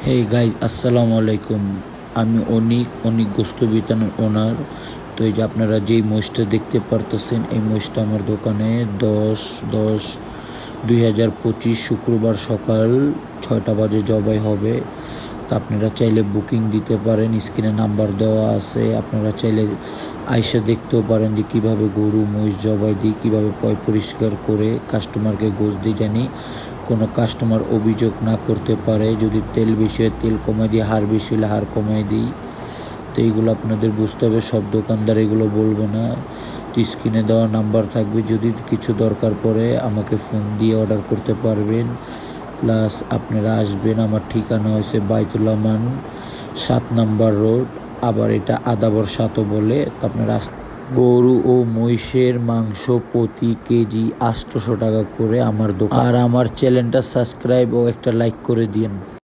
Hey guys, আসসালামু আলাইকুম। আমি অনিক অনিক গোস্ত বিতানের ওনার। তো এই যে আপনারা যেই মহিষটা দেখতে পারতেছেন, এই মহিষটা আমার দোকানে 10/10/2025 শুক্রবার সকাল 6টা বাজে জবাই হবে। তা আপনারা চাইলে বুকিং দিতে পারেন, স্ক্রিনে নাম্বার দেওয়া আছে। আপনারা চাইলে আইসা দেখতেও পারেন যে কীভাবে গরু মহিষ জবাই দিই, কীভাবে পয় পরিষ্কার করে কাস্টমারকে গোশ দিই, জানি কোনো কাস্টমার অভিযোগ না করতে পারে। যদি তেল বেশি হয় তেল কমাই দিই, হাড় বেশি হলে হাড় কমাই দিই। তো এইগুলো আপনাদের বুঝতে হবে, সব দোকানদার এগুলো বলবে না। তো স্ক্রিনে দেওয়া নাম্বার থাকবে, যদি কিছু দরকার পড়ে আমাকে ফোন দিয়ে অর্ডার করতে পারবেন। প্লাস আপনারা আসবেন, আমার ঠিকানা হয়েছে বাইতুল আমান 7 নম্বর রোড, আবার এটা আদাবর 7ও বলে। তো আপনারা গরু ও মহিষের মাংস প্রতি কেজি 800 টাকা করে আমার দোকান। আর আমার চ্যানেলটা সাবস্ক্রাইব ও একটা লাইক করে দিন।